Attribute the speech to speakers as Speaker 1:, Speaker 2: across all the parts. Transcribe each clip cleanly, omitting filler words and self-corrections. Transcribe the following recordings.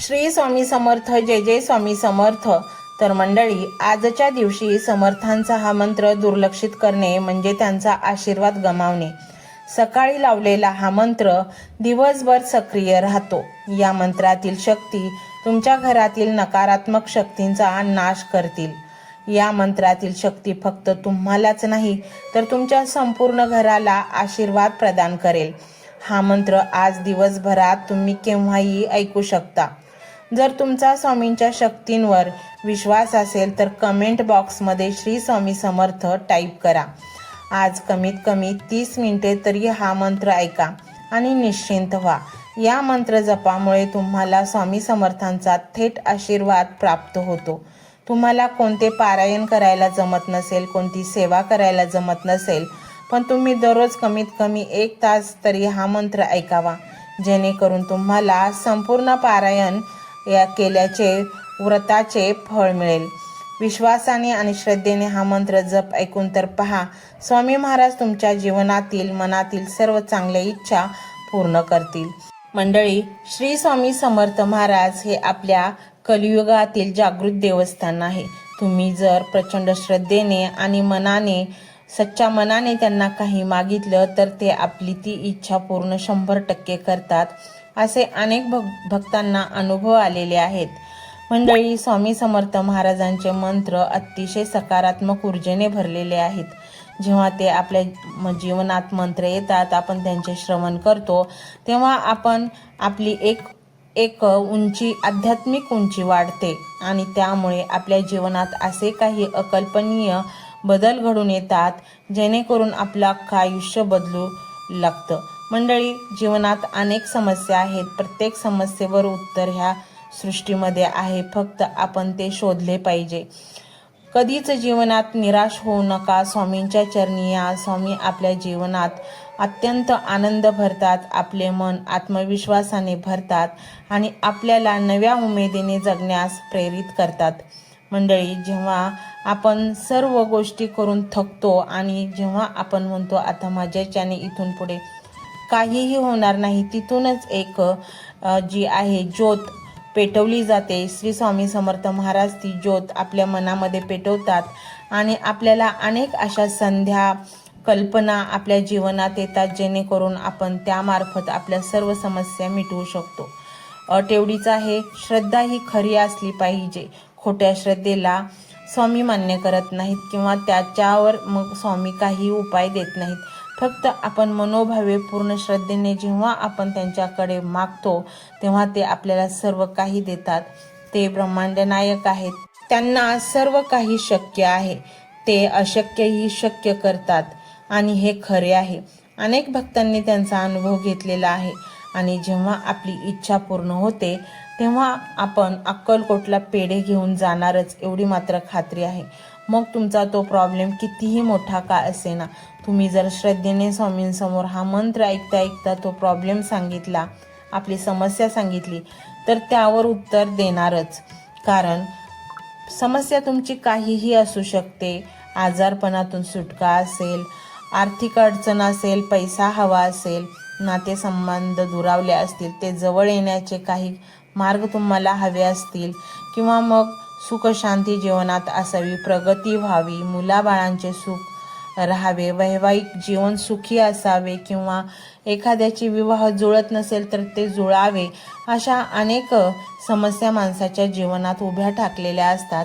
Speaker 1: श्री स्वामी समर्थ. जय जय स्वामी समर्थ. तर मंडळी, आजच्या दिवशी समर्थांचा हा मंत्र दुर्लक्षित करणे म्हणजे त्यांचा आशीर्वाद गमावणे. सकाळी लावलेला हा मंत्र दिवसभर सक्रिय राहतो. या मंत्रातील शक्ती तुमच्या घरातील नकारात्मक शक्तींचा नाश करतील. या मंत्रातील शक्ती फक्त तुम्हालाच नाही तर तुमच्या संपूर्ण घराला आशीर्वाद प्रदान करेल. हा मंत्र आज दिवसभरात तुम्ही केव्हाही ऐकू शकता. जर तुमचा स्वामींच्या शक्तींवर विश्वास असेल तर कमेंट बॉक्समध्ये श्री स्वामी समर्थ टाईप करा. आज कमीत कमी 30 मिनिटे तरी हा मंत्र ऐका आणि निश्चिंत व्हा. या मंत्र जपामुळे तुम्हाला स्वामी समर्थांचा थेट आशीर्वाद प्राप्त होतो. तुम्हाला कोणते पारायण करायला जमत नसेल, कोणती सेवा करायला जमत नसेल, पण तुम्ही दररोज कमीत कमी 1 तास तरी हा मंत्र ऐकावा, जेणेकरून तुम्हाला संपूर्ण पारायण केल्याचे व्रताचे फळ मिळेल. विश्वासाने आणि श्रद्धेने हा मंत्र जप ऐकून तर पहा, स्वामी महाराज तुमच्या जीवनातील मनातील सर्व चांगल्या इच्छा पूर्ण करतील. मंडळी, श्री स्वामी समर्थ महाराज हे आपल्या कलियुगातील जागृत देवस्थान आहे. तुम्ही जर प्रचंड श्रद्धेने आणि सच्च्या मनाने त्यांना काही मागितलं तर ते आपली ती इच्छा पूर्ण 100% करतात. असे अनेक भक्तांना अनुभव आलेले आहेत. मंडळी, स्वामी समर्थ महाराजांचे मंत्र अतिशय सकारात्मक ऊर्जेने भरलेले आहेत. जेव्हा ते आपल्या जीवनात मंत्र येतात, आपण त्यांचे श्रवण करतो, तेव्हा आपली एक आध्यात्मिक उंची वाढते आणि त्यामुळे आपल्या जीवनात असे काही अकल्पनीय बदल घडून येतात जेणेकरून आपलं अख्खं आयुष्य बदलू लागतं. मंडळी, जीवनात अनेक समस्या आहेत. प्रत्येक समस्येवर उत्तर ह्या सृष्टीमध्ये आहे, फक्त आपण ते शोधले पाहिजे. कधीच जीवनात निराश होऊ नका. स्वामींच्या चरणी या. स्वामी आपल्या जीवनात अत्यंत आनंद भरतात. आपले मन आत्मविश्वासाने भरतात आणि आपल्याला नव्या उमेदीने जगण्यास प्रेरित करतात. मंडळी, जेव्हा आपण सर्व गोष्टी करून थकतो आणि जेव्हा आपण म्हणतो आता माझ्याच्याने इथून पुढे काहीही होणार नाही, तिथूनच एक जी आहे ज्योत पेटवली जाते. श्री स्वामी समर्थ महाराज ती ज्योत आपल्या मनामध्ये पेटवतात आणि आपल्याला अनेक अशा संध्या कल्पना आपल्या जीवनात येतात, जेणेकरून आपण त्यामार्फत आपल्या सर्व समस्या मिटवू शकतो. अट एवढीच आहे, श्रद्धा ही खरी असली पाहिजे. खोट्या श्रद्धेला स्वामी मान्य करत नाहीत किंवा त्याच्यावर मग स्वामी काही उपाय देत नाहीत. फक्त आपण मनोभावे पूर्ण श्रद्धेने जेव्हा आपण त्यांच्याकडे मागतो तेव्हा ते आपल्याला सर्व काही देतात. ते ब्रह्मांड नायक आहेत. त्यांना सर्व काही शक्य आहे. ते अशक्यही शक्य करतात आणि हे खरे आहे. अनेक भक्तांनी त्यांचा अनुभव घेतलेला आहे आणि जेव्हा आपली इच्छा पूर्ण होते तेव्हा आपण अक्कलकोटला पेढे घेऊन जाणारच, एवढी मात्र खात्री आहे. मग तुमचा तो प्रॉब्लेम कितीही मोठा का असेना, तुम्ही जर श्रद्धेने स्वामींसमोर हा मंत्र ऐकता ऐकता तो प्रॉब्लेम सांगितला, आपली समस्या सांगितली, तर त्यावर उत्तर देणारच. कारण समस्या तुमची काहीही असू शकते. आजारपणातून सुटका असेल, आर्थिक अडचण असेल, पैसा हवा असेल, नातेसंबंध दुरावले असतील, ते जवळ येण्याचे काही मार्ग तुम्हाला हवे असतील, किंवा मग सुख शांती जीवनात असावी, प्रगती व्हावी, मुलाबाळांचे सुख राहावे, वैवाहिक जीवन सुखी असावे, किंवा एखाद्याची विवाह जुळत नसेल तर ते जुळावे, अशा अनेक समस्या माणसाच्या जीवनात उभ्या ठाकलेल्या असतात.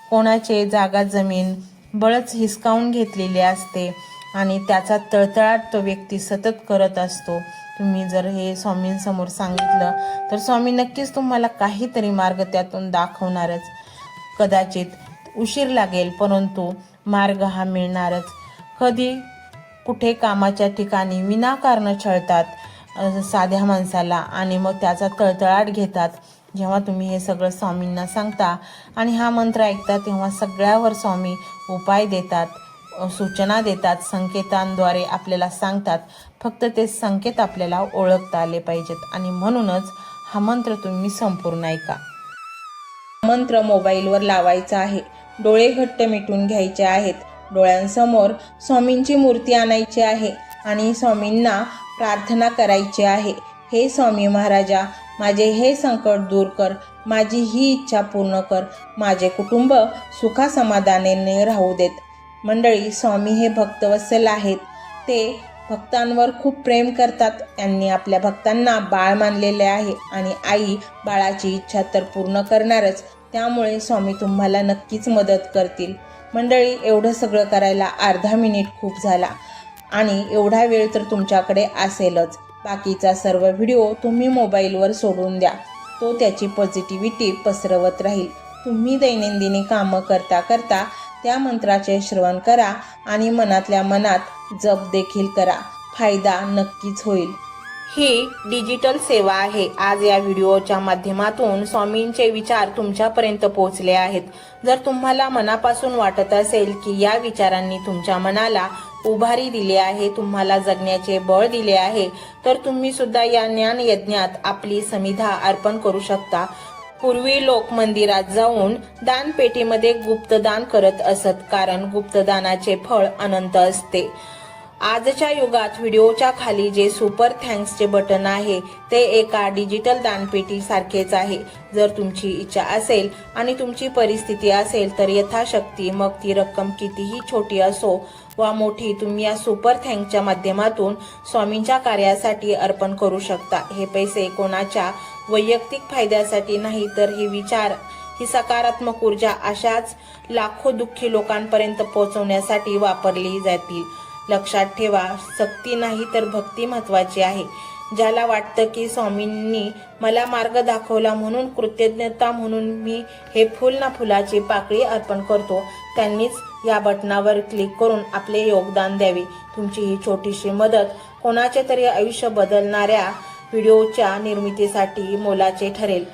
Speaker 1: कोणाचे जागा जमीन बळच हिसकावून घेतलेली असते आणि त्याचा तळतळाट तो व्यक्ती सतत करत असतो. तुम्ही जर हे स्वामींसमोर सांगितलं तर स्वामी नक्कीच तुम्हाला काहीतरी मार्ग त्यातून दाखवणारच. कदाचित उशीर लागेल, परंतु मार्ग हा मिळणारच. कधी कुठे कामाच्या ठिकाणी विनाकारण छळतात साध्या माणसाला आणि मग त्याचा तळतळाट घेतात. जेव्हा तुम्ही हे सगळं स्वामींना सांगता आणि हा मंत्र ऐकता तेव्हा सगळ्यावर स्वामी उपाय देतात, सूचना देतात, संकेतांद्वारे आपल्याला सांगतात. फक्त ते संकेत आपल्याला ओळखता आले पाहिजेत आणि म्हणूनच हा मंत्र तुम्ही संपूर्ण ऐका. मंत्र मोबाईलवर लावायचा आहे. डोळे घट्ट मिटून घ्यायचे आहेत. डोळ्यांसमोर स्वामींची मूर्ती आणायची आहे आणि स्वामींना प्रार्थना करायची आहे. हे स्वामी महाराजा, माझे हे संकट दूर कर, माझी ही इच्छा पूर्ण कर, माझे कुटुंब सुखासमाधानाने राहू देत. मंडळी, स्वामी हे भक्तवत्सल आहेत. ते भक्तांवर खूप प्रेम करतात. त्यांनी आपल्या भक्तांना बाळ मानलेले आहे आणि आई बाळाची इच्छा तर पूर्ण करणारच. त्यामुळे स्वामी तुम्हाला नक्कीच मदत करतील. मंडळी, एवढं सगळं करायला अर्धा मिनिट खूप झाला आणि एवढा वेळ तर तुमच्याकडे असेलच. बाकीचा सर्व व्हिडिओ तुम्ही मोबाईलवर सोडून द्या. तो त्याची पॉझिटिव्हिटी पसरवत राहील. तुम्ही दैनंदिनी कामं करता करता त्या मंत्राचे श्रवण करा आणि मनातल्या मनात जप देखील करा. फायदा नक्कीच होईल. ही डिजिटल सेवा आहे. आज या व्हिडिओच्या माध्यमातून स्वामींचे विचार तुमच्यापर्यंत पोहोचले आहेत. जर तुम्हाला मनापासून वाटत असेल की या विचारांनी तुमच्या मनाला उभारी दिली आहे, तुम्हाला जगण्याचे बळ दिले आहे, तर तुम्ही सुद्धा या ज्ञान यज्ञात आपली समिधा अर्पण करू शकता. पूर्वी लोक मंदिरात जाऊन दानपेटीमध्ये गुप्तदान करत असत, कारण गुप्तदानाचे फळ अनंत असते. आजच्या युगात व्हिडिओच्या खाली जे सुपर थँक्सचे बटन आहे ते एका डिजिटल दानपेटी सारखेच आहे. जर तुमची इच्छा असेल आणि तुमची परिस्थिती असेल तर यथाशक्ती, मग ती रक्कम कितीही छोटी असो वा मोठी, तुम्ही या सुपर थँक्सच्या माध्यमातून स्वामींच्या कार्यासाठी अर्पण करू शकता. हे पैसे कोणाच्या वैयक्तिक फायद्यासाठी नाही, तर हे विचार, ही सकारात्मक ऊर्जा अशाच लाखो दुःखी लोकांपर्यंत पोहोचवण्यासाठी वापरली जातील. लक्षात ठेवा, सक्ती नाही तर भक्ती महत्वाची आहे. ज्याला वाटतं की स्वामींनी मला मार्ग दाखवला म्हणून कृतज्ञता म्हणून मी हे फुल ना फुलाची पाकळी अर्पण करतो, त्यांनीच या बटनावर क्लिक करून आपले योगदान द्यावे. तुमची ही छोटीशी मदत कोणाचे तरी आयुष्य बदलणाऱ्या व्हिडिओच्या निर्मितीसाठी मोलाचे ठरेल.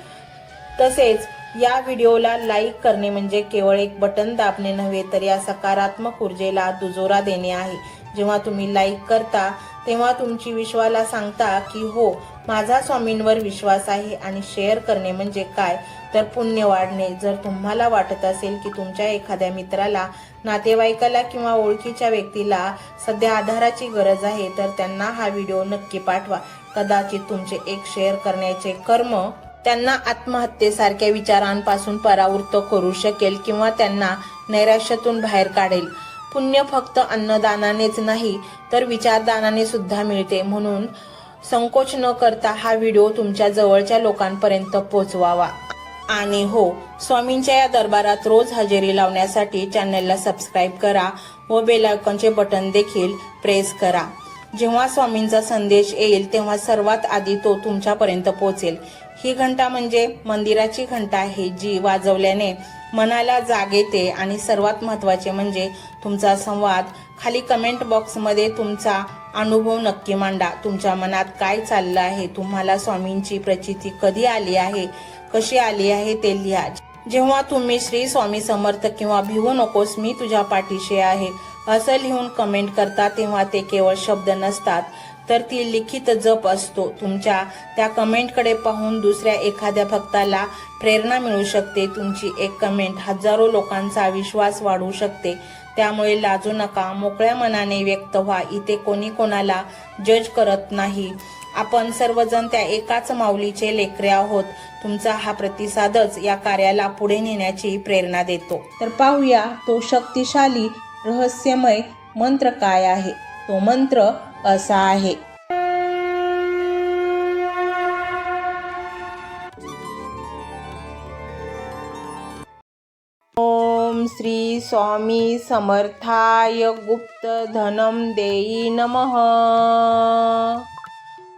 Speaker 1: तसेच या व्हिडिओला लाईक करणे म्हणजे केवळ एक बटन दाबणे नव्हे, तर या सकारात्मक ऊर्जेला दुजोरा देणे आहे. जेव्हा तुम्ही लाईक करता तेव्हा तुमची विश्वाला सांगता की हो, माझा स्वामींवर विश्वास आहे. आणि शेअर करणे म्हणजे काय, तर पुण्य वाढणे. जर तुम्हाला वाटत असेल की तुमच्या एखाद्या मित्राला, नातेवाईकाला किंवा ओळखीच्या व्यक्तीला सध्या आधाराची गरज आहे, तर त्यांना हा व्हिडिओ नक्की पाठवा. कदाचित तुमचे एक शेअर करण्याचे कर्म त्यांना आत्महत्येसारख्या विचारांपासून परावृत्त करू शकेल किंवा त्यांना नैराश्यातून बाहेर काढेल. पुण्य फक्त अन्नदानानेच नाही तर विचारदानाने सुद्धा मिळते. म्हणून संकोच न करता हा व्हिडिओ तुमच्या जवळच्या लोकांपर्यंत पोहोचवावा. आणि हो, स्वामींच्या या दरबारात रोज हजेरी लावण्यासाठी चॅनलला सबस्क्राईब करा व बेल आयकॉनचे बटन देखील प्रेस करा. जेव्हा स्वामींचा संदेश येईल तेव्हा सर्वात आधी तो तुमच्यापर्यंत पोहोचेल. ही घंटा म्हणजे मंदिराची घंटा आहे, जी वाजवल्याने मनाला जाग येते. आणि सर्वात महत्त्वाचे म्हणजे तुमचा संवाद. खाली कमेंट बॉक्समध्ये तुमचा अनुभव नक्की मांडा. तुमच्या मनात काय चाललं आहे, तुम्हाला स्वामींची प्रचिती कधी आली आहे, कशी आली आहे ते लिहा. जेव्हा तुम्ही श्री स्वामी समर्थ किंवा भिवू नकोस मी तुझ्या पाठीशी आहे असं लिहून कमेंट करता, तेव्हा ते केवळ शब्द नसतात, तर ती लिखित जप असतो. तुमच्या त्या कमेंटकडे पाहून दुसऱ्या एखाद्या भक्ताला प्रेरणा मिळू शकते. तुमची एक कमेंट हजारो लोकांचा विश्वास वाढवू शकते. त्यामुळे लाजू नका, मोकळ्या मनाने व्यक्त व्हा. इथे कोणी कोणाला जज करत नाही. आपण सर्वजण त्या एकाच माऊलीचे लेकरे आहोत. तुमचा हा प्रतिसादच या कार्याला पुढे नेण्याची प्रेरणा देतो. तर पाहूया तो शक्तिशाली रहस्यमय मंत्र काय आहे. तो मंत्र असा आहे. ओम श्री स्वामी समर्थाय गुप्त धनम देई नमः.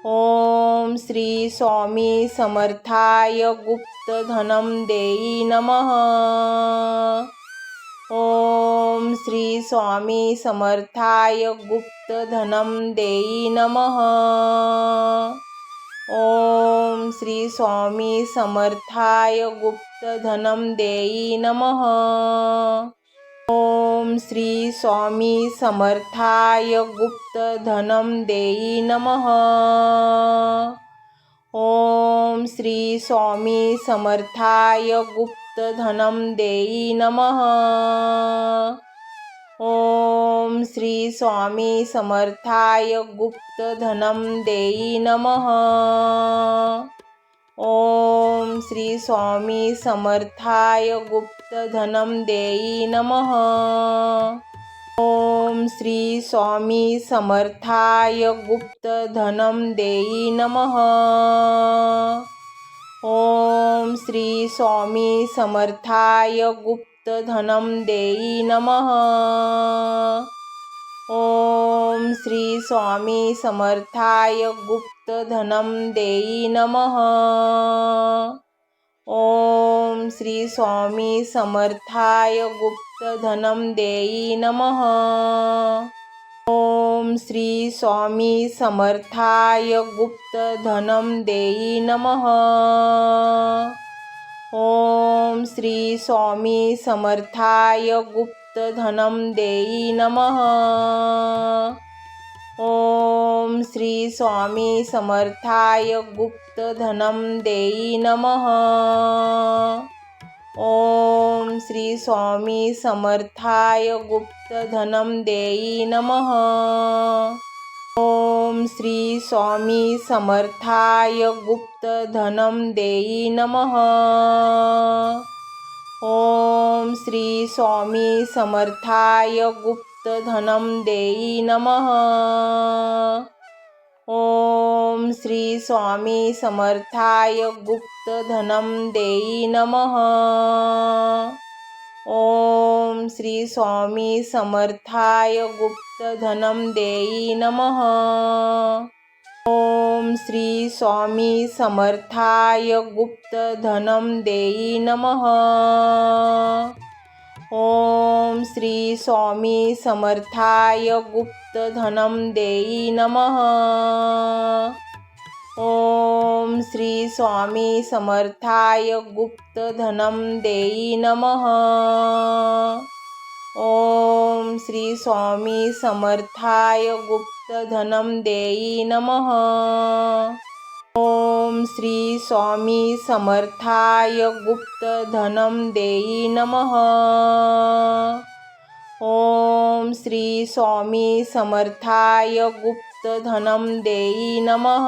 Speaker 1: ओम श्री स्वामी समर्थाय गुप्त धनम देई नमः. ओम श्री स्वामी समर्थाय गुप्त धनम देई नमः. ओम श्री स्वामी समर्थाय गुप्त धनम देई नमः. ओम श्री स्वामी समर्थाय गुप्त धनम देई नमः. ओम श्री स्वामी समर्थाय गुप्त धनम देई नमः. ओम श्री स्वामी समर्थाय गुप्त धनम देई नमः. ओम श्री स्वामी समर्थाय गुप्तधनं देई नमः. ओम श्री स्वामी समर्थाय गुप्तधनं देई नमः. ओम श्री स्वामी समर्थाय गुप्तधनं देई नमः. ओम श्री स्वामी समर्थाय गुप्तधनं देई नमः. ओम श्री स्वामी समर्थाय गुप्तधनं देई नमः. ओम श्री स्वामी समर्थाय गुप्तधनं देई नमः. ओम श्री स्वामी समर्थाय गुप्तधनं देई नमः. ओम श्री स्वामी समर्थाय गुप्तधनं देई नमः. ओम श्री स्वामी समर्थाय गुप्तधनं देई नमः. ओम श्री स्वामी समर्थाय गुप्तधनं देई नमः. ओम श्री स्वामी समर्थाय गुप्तधनं देई नमः. ओम श्री स्वामी समर्थाय गुप्तधनं देई नमः. ओम श्री स्वामी समर्थाय गुप्तधनं देई नमः. ओम श्री स्वामी समर्थाय गुप्तधनं देई नमः. ओम श्री स्वामी समर्थाय गुप्तधनं देई नमः. ओम श्री स्वामी समर्थाय गुप्तधनं देई नमः. ओम श्री स्वामी समर्थाय गुप्तधनं देई नमः. ओम श्री स्वामी समर्थाय गुप्तधनं देई नमः.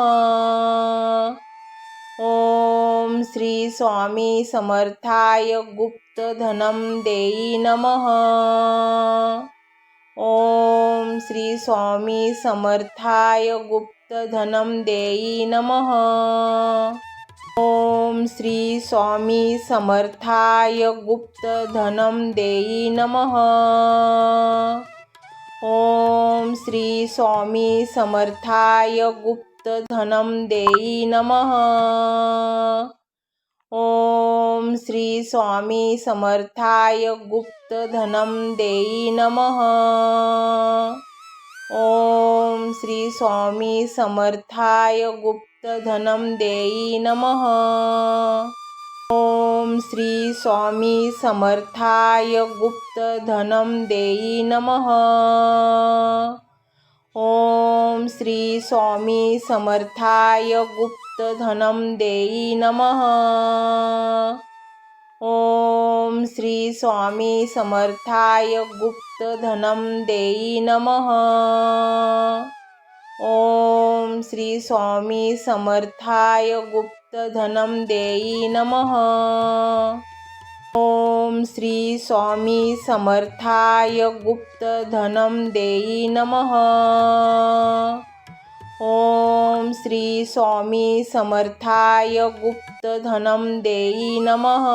Speaker 1: ओम श्री स्वामी समर्थाय गुप्तधनं देई नमः. ओम श्री स्वामी समर्थाय गुप्तधनं देई नमः. ओम श्री स्वामी समर्थाय गुप्तधनं देई नमः. ओम श्री स्वामी समर्थाय गुप्तधनं देई नमः. ओम श्री स्वामी समर्थाय गुप्तधनं देई नमः. ओम श्री स्वामी समर्थाय गुप्तधनं देई नमः. ओम श्री स्वामी समर्थाय गुप्तधनं देई नमः. ओम श्री स्वामी समर्थाय गुप्तधनं देई नमः. ओम श्री स्वामी समर्थाय गुप्तधनं देई नमः. ओम श्री स्वामी समर्थाय गुप्तधनं देई नमः. ओम श्री स्वामी समर्थाय गुप्तधनं देई नमः. ओम श्री स्वामी समर्थाय गुप्तधनं देई नमः. ओम श्री स्वामी समर्थाय गुप्तधनं देई नमः.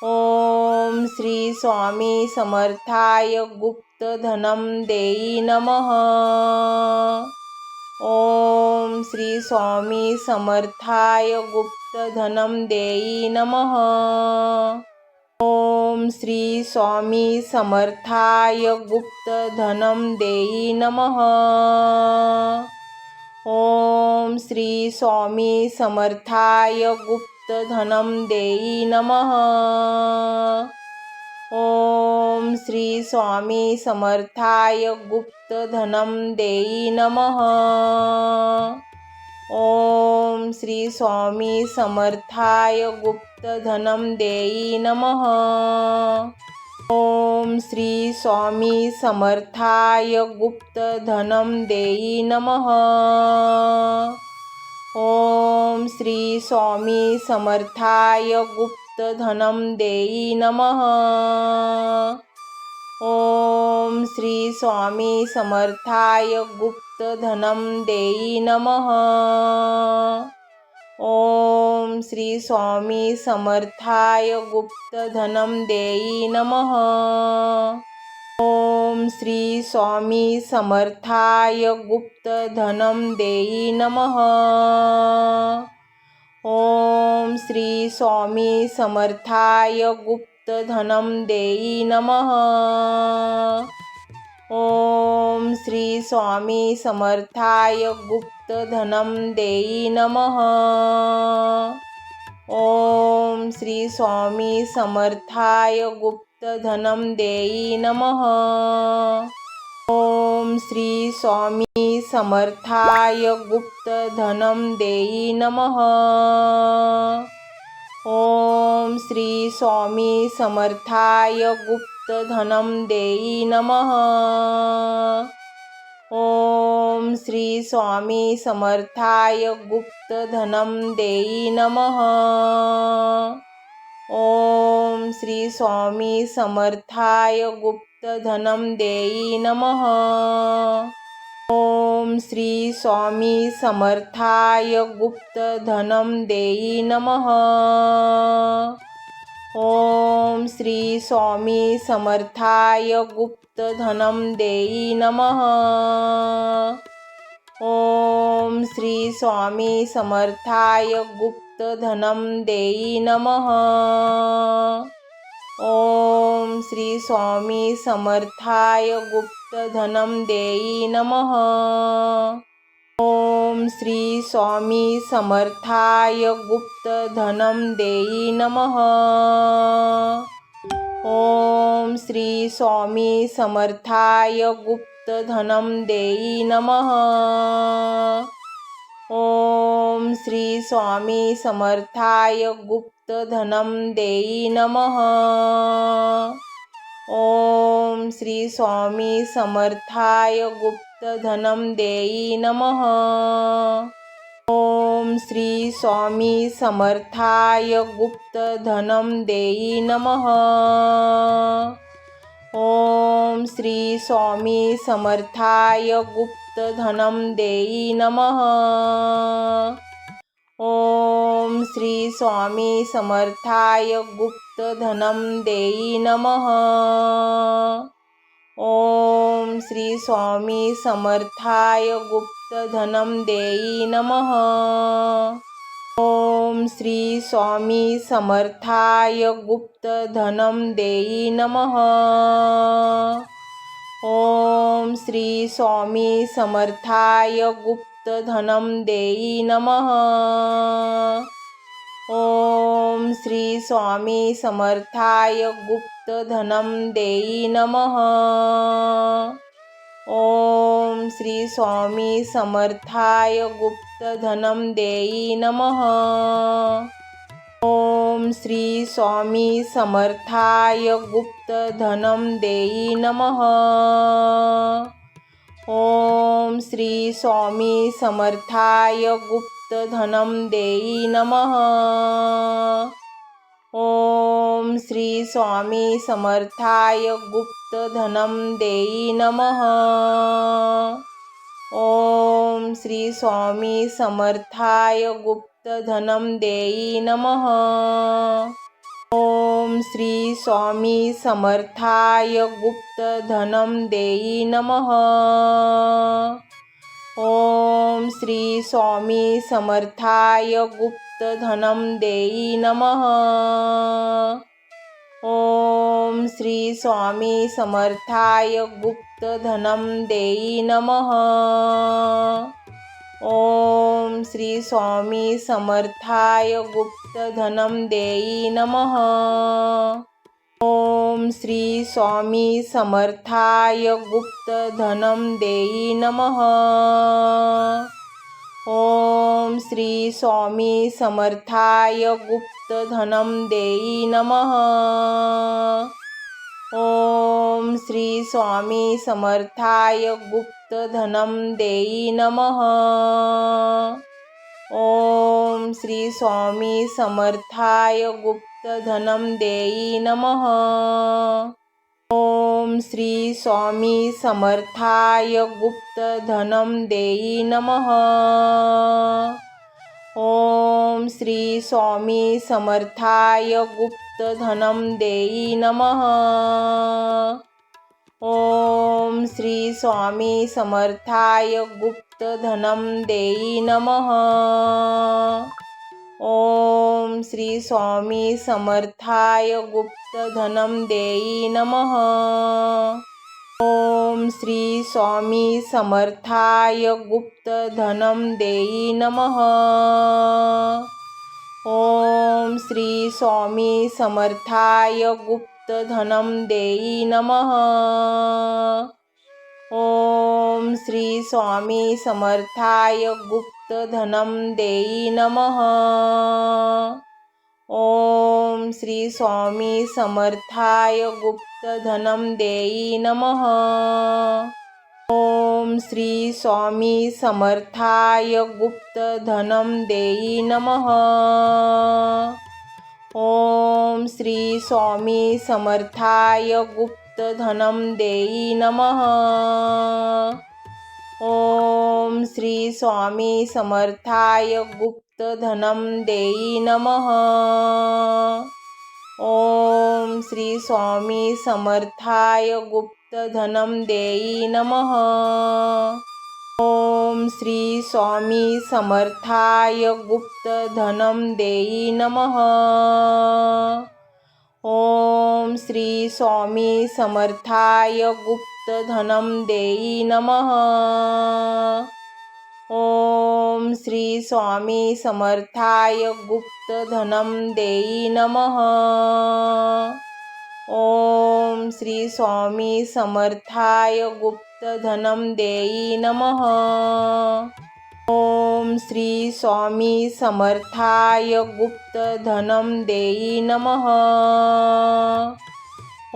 Speaker 1: ओम श्री स्वामी समर्थाय गुप्तधनं देई नमः. ओम श्री स्वामी समर्थाय गुप्तधनं देई नमः. ओम श्री स्वामी समर्थाय गुप्तधनं देई नमः. ओम श्री स्वामी समर्थाय गुप्तधनं देई नमः. ओम श्री स्वामी समर्थाय गुप्तधनं देई नमः. ओम श्री स्वामी समर्थाय गुप्तधनं देई नमः. ओम श्री स्वामी समर्थाय गुप्तधनं देई नमः. ओम श्री स्वामी समर्थाय गुप्तधनं देई नमः. ओम श्री स्वामी समर्थाय गुप्तधनं देई नमः. ओम श्री स्वामी समर्थाय गुप्तधनं देई नमः. ओम श्री स्वामी समर्थाय गुप्तधनं देई नमः. ओम श्री स्वामी समर्थाय गुप्तधनं देई नमः. ओम श्री स्वामी समर्थाय गुप्तधनं देई नमः. ओम श्री स्वामी समर्थाय गुप्तधनं देई नमः. ओम श्री स्वामी समर्थाय गुप्तधनं देई नमः. ओम श्री स्वामी समर्थाय गुप्तधनं देई नमः. ओम श्री स्वामी समर्थाय गुप्तधनं देई नमः. ओम श्री स्वामी समर्थाय गुप्तधनं देई नमः. ओम श्री स्वामी समर्थाय गुप्तधनं देई नमः. ओम श्री स्वामी समर्थाय गुप्तधनं देई नमः. ओम श्री स्वामी समर्थाय गुप्तधनं देई नमः. ओम श्री स्वामी समर्थाय गुप्तधनं देई नमः. ओम श्री स्वामी समर्थाय गुप्तधनं देई नमः. ओम श्री स्वामी समर्थाय गुप्तधनं देई नमः. ओम श्री स्वामी समर्थाय गुप्तधनं देई नमः. ओम श्री स्वामी समर्थाय गुप्तधनं देई नमः. ओम श्री स्वामी समर्थाय गुप्तधनं देई नमः. ओम श्री स्वामी समर्थाय गुप्तधनं देई नमः. ओम श्री स्वामी समर्थाय गुप्तधनं देई नमः. ओम श्री स्वामी समर्थाय गुप्तधनं देई नमः. ओम श्री स्वामी समर्थाय गुप्तधनं देई नमः. ओम श्री स्वामी समर्थाय गुप्तधनं देई नमः. ओम श्री स्वामी समर्थाय गुप्तधनं देई नमः. ओम श्री स्वामी समर्थाय गुप्तधनं देई नमः. ओम श्री स्वामी समर्थाय गुप्तधनं देई नमः. ओम श्री स्वामी समर्थाय गुप्तधनं देई नमः. ओम श्री स्वामी समर्थाय गुप्तधनं देई नमः. ओम श्री स्वामी समर्थाय गुप्तधनं देई नमः. ओम श्री स्वामी समर्थाय गुप्तधनं देई नमः. ओम श्री स्वामी समर्थाय गुप्तधनं देई नमः. ओम श्री स्वामी समर्थाय गुप्तधनं देई नमः. ओम श्री स्वामी समर्थाय गुप्तधनं देई नमः. ओम श्री स्वामी समर्थाय गुप्तधनं देई नमः. ओम श्री स्वामी समर्थाय गुप्तधनं देई नमः. ओम श्री स्वामी समर्थाय गुप्तधनं देई नमः. ओम श्री स्वामी समर्थाय गुप्तधनं देई नमः. ओम श्री स्वामी समर्थाय गुप्तधनं देई नमः. ओम श्री स्वामी समर्थाय गुप्तधनं देई नमः. ओम श्री स्वामी समर्थाय गुप्तधनं देई नमः. ओम श्री स्वामी समर्थाय गुप्तधनं देई नमः. ओम श्री स्वामी समर्थाय गुप्तधनं देई नमः. ओम श्री स्वामी समर्थाय गुप्तधनं देई नमः. ओम श्री स्वामी समर्थाय गुप्तधनं देई नमः. ओम श्री स्वामी समर्थाय गुप्तधनं देई नमः. ओम श्री स्वामी समर्थाय गुप्तधनं देई नमः. ओम श्री स्वामी समर्थाय गुप्तधनं देई नमः. ओम श्री स्वामी समर्थाय गुप्तधनं देई नमः. ओम श्री स्वामी समर्थाय गुप्तधनं देई नमः. ओम श्री स्वामी समर्थाय गुप्तधनं देई नमः. ओम श्री स्वामी समर्थाय गुप्तधनं देई नमः. ओम श्री स्वामी समर्थाय गुप्तधनं देई नमः. ओम श्री स्वामी समर्थाय गुप्तधनं देई नमः. ओम श्री स्वामी समर्थाय गुप्तधनं देई नमः.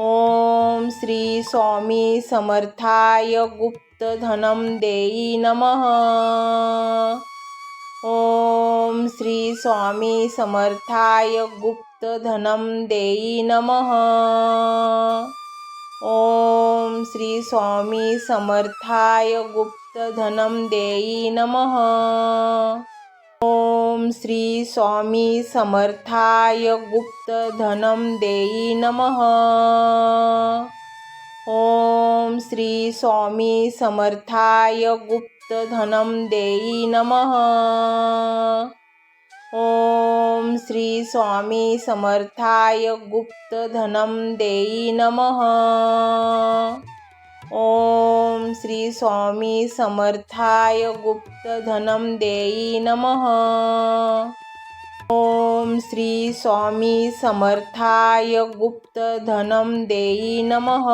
Speaker 1: ओम श्री स्वामी समर्थाय गुप्तधनं देई नमः. ओम श्री स्वामी समर्थाय गुप्तधनं देई नमः. ओम श्री स्वामी समर्थाय गुप्तधनं देई नमः. ओम श्री स्वामी समर्थाय गुप्तधनं देई नमः. ओम श्री स्वामी समर्थाय गुप्तधनं देई नमः. ओम श्री स्वामी समर्थाय गुप्तधनं देई नमः. ओम श्री स्वामी समर्थाय गुप्तधनं देई नमः. ओम श्री स्वामी समर्थाय गुप्तधनं देई नमः.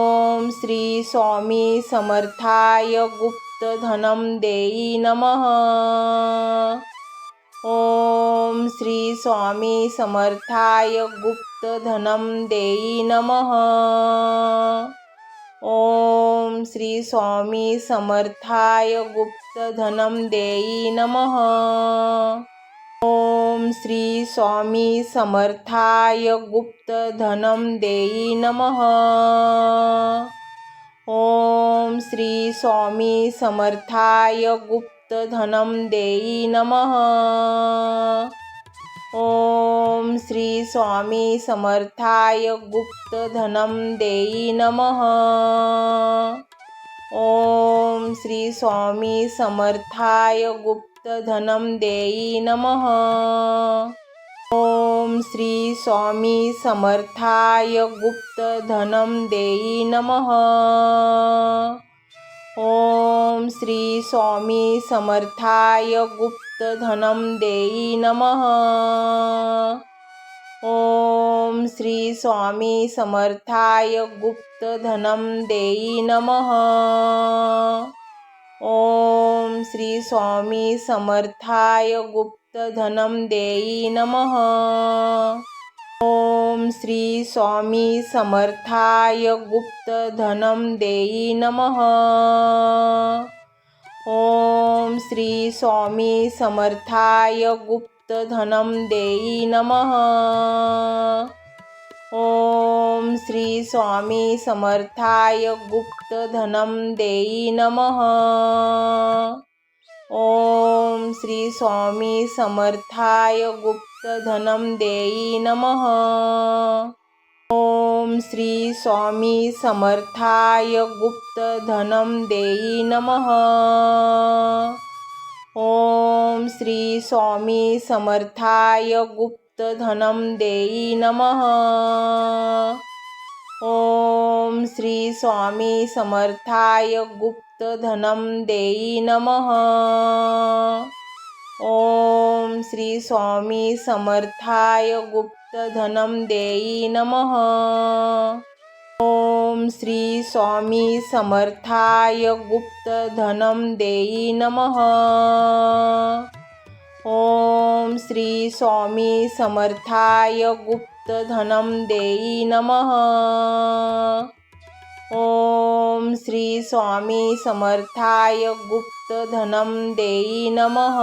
Speaker 1: ओम श्री स्वामी समर्थाय गुप्तधनं देई नमः. ओम श्री स्वामी समर्थाय गुप्तधनं देई नमः. ओम श्री स्वामी समर्थाय गुप्तधनं देई नमः. ओम श्री स्वामी समर्थाय गुप्तधनं देई नमः. ओम श्री स्वामी समर्थाय गुप्तधनं देई नमः. ओम श्री स्वामी समर्थाय गुप्तधनं देई नमः. ओम श्री स्वामी समर्थाय गुप्तधनं देई नमः. ओम श्री स्वामी समर्थाय गुप्तधनं देई नमः. ओम श्री स्वामी समर्थाय गुप्तधनं देई नमः. ओम श्री स्वामी समर्थाय गुप्तधनं देई नमः. ओम श्री स्वामी समर्थाय गुप्तधनं देई नमः. ओम श्री स्वामी समर्थाय गुप्तधनं देई नमः. ओम श्री स्वामी समर्थाय गुप्तधनं देई नमः. ओम श्री स्वामी समर्थाय गुप्तधनं देई नमः. ओम श्री स्वामी समर्थाय गुप्तधनं देई नमः. ओम श्री स्वामी समर्थाय गुप्तधनं देई नमः. ओम श्री स्वामी समर्थाय गुप्तधनं देई नमः. ओम श्री स्वामी समर्थाय गुप्तधनं देई नमः. ओम श्री स्वामी समर्थाय गुप्तधनं देई नमः. ओम श्री स्वामी समर्थाय गुप्तधनं देई नमः. ओम श्री स्वामी समर्थाय गुप्तधनं देई नमः. ओम श्री स्वामी समर्थाय गुप्तधनं देई नमः.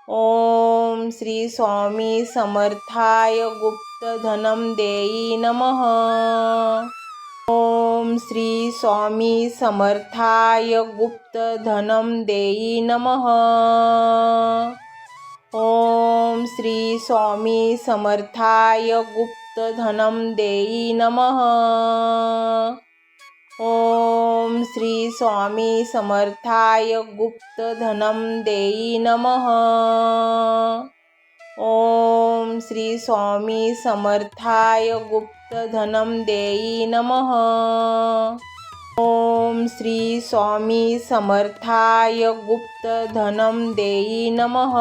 Speaker 1: ओम श्री स्वामी समर्थाय गुप्तधनं देई नमः. ओम श्री स्वामी समर्थाय गुप्तधनं देई नमः. ओम श्री स्वामी समर्थाय गुप्तधनं देई नमः. ओम श्री स्वामी समर्थाय गुप्तधनं देई नमः. ओम श्री स्वामी समर्थाय गुप्तधनं देई नमः. ओम श्री स्वामी समर्थाय गुप्तधनं देई नमः.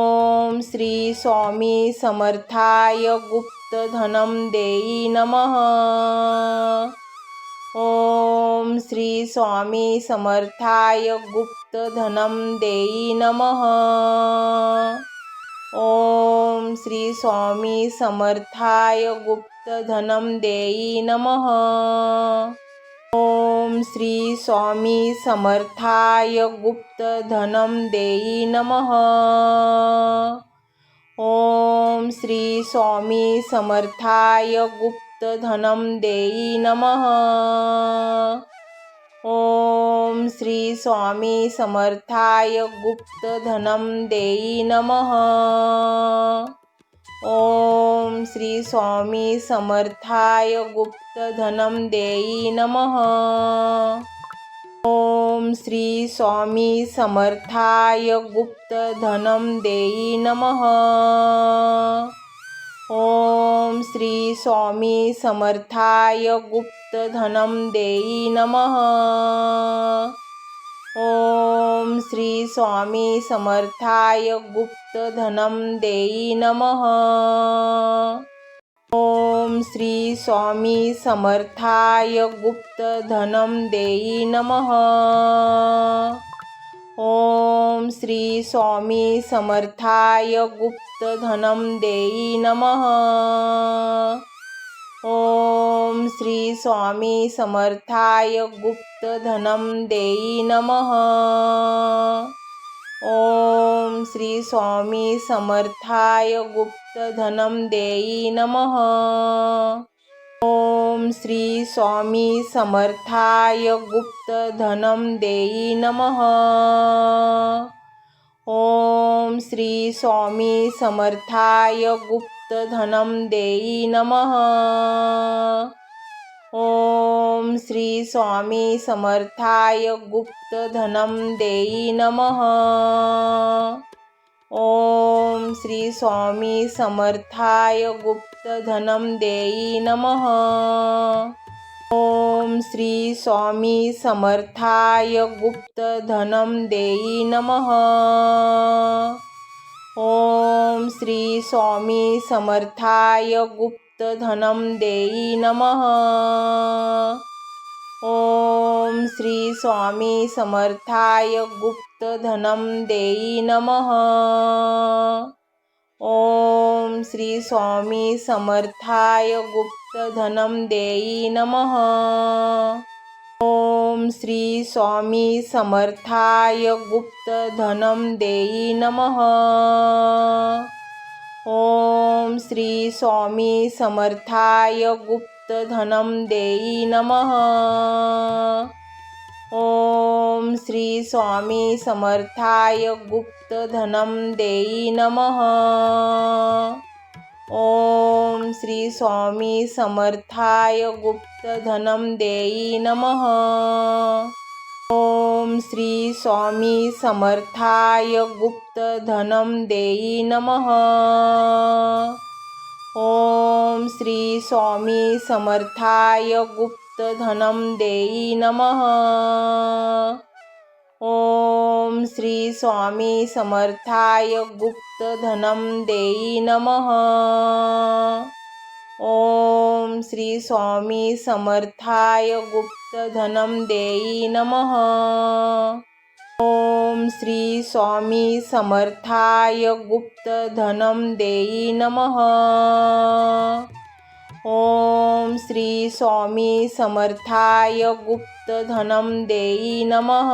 Speaker 1: ओम श्री स्वामी समर्थाय गुप्तधनं देई नमः. ओम श्री स्वामी समर्थाय गुप्तधनं देई नमः. ओम श्री स्वामी समर्थाय गुप्तधनं देई नमः. ओम श्री स्वामी समर्थाय गुप्तधनं देई नमः. ओम श्री स्वामी समर्थाय गुप्तधनं देई नमः. ओम श्री स्वामी समर्थाय गुप्तधनं देई नमः. ओम श्री स्वामी समर्थाय गुप्तधनं देई नमः. ओम श्री स्वामी समर्थाय गुप्तधनं देई नमः. ओम श्री स्वामी समर्थाय गुप्तधनं देई नमः. ओम श्री स्वामी समर्थाय गुप्तधनं देई नमः. ओम श्री स्वामी समर्थाय गुप्तधनं देई नमः. ओम श्री स्वामी समर्थाय गुप्तधनं देई नमः. ओम श्री स्वामी समर्थाय गुप्तधनं देई नमः. ओम श्री स्वामी समर्थाय गुप्तधनं देई नमः. ओम श्री स्वामी समर्थाय गुप्तधनं देई नमः. ओम श्री स्वामी समर्थाय गुप्तधनं देई नमः. ओम श्री स्वामी समर्थाय गुप्तधनं देई नमः. ओम श्री स्वामी समर्थाय गुप्तधनं देई नमः. ओम श्री स्वामी समर्थाय गुप्तधनं देई नमः. ओम श्री स्वामी समर्थाय गुप्तधनं देई नमः. ओम श्री स्वामी समर्थाय गुप्तधनं देई नमः. ओम श्री स्वामी समर्थाय गुप्तधनं देई नमः. ओम श्री स्वामी समर्थाय गुप्तधनं देई नमः। ओम श्री स्वामी समर्थाय गुप्तधनं देई नमः। ओम श्री स्वामी समर्थाय गुप्तधनं देई नमः। ओम श्री स्वामी समर्थाय गुप्तधनं देई नमः। ओम श्री स्वामी समर्थाय गुप्तधनं देई नमः। ओम श्री स्वामी समर्थाय गुप्तधनं देई नमः। ओम श्री स्वामी समर्थाय गुप्तधनं देई नमः। ओम श्री स्वामी समर्थाय गुप्तधनं देई नमः। ओम श्री स्वामी समर्थाय गुप्तधनं देई नमः। ओम श्री स्वामी समर्थाय गुप्तधनं देई नमः।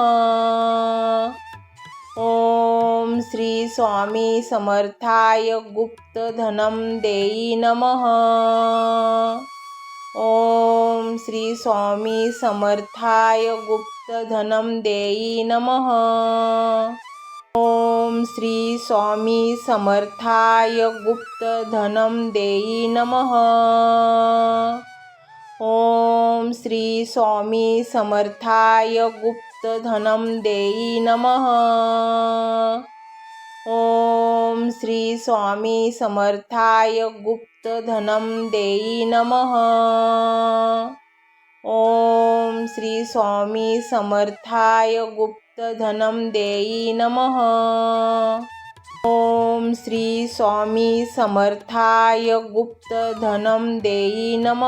Speaker 1: ओम श्री स्वामी समर्थाय गुप्तधनं देई नमः। ओम श्री स्वामी समर्थाय गुप्तधनं देई नमः। ओम श्री स्वामी समर्थाय गुप्तधनं देई नमः। ओम श्री स्वामी समर्थाय गुप्तधनं देई नमः। ओम श्री स्वामी समर्थाय गुप्तधनं देई नमः। ओम श्री स्वामी समर्थाय गुप्तधनं देई नमः। ओम श्री स्वामी समर्थाय गुप्तधनं देई नमः।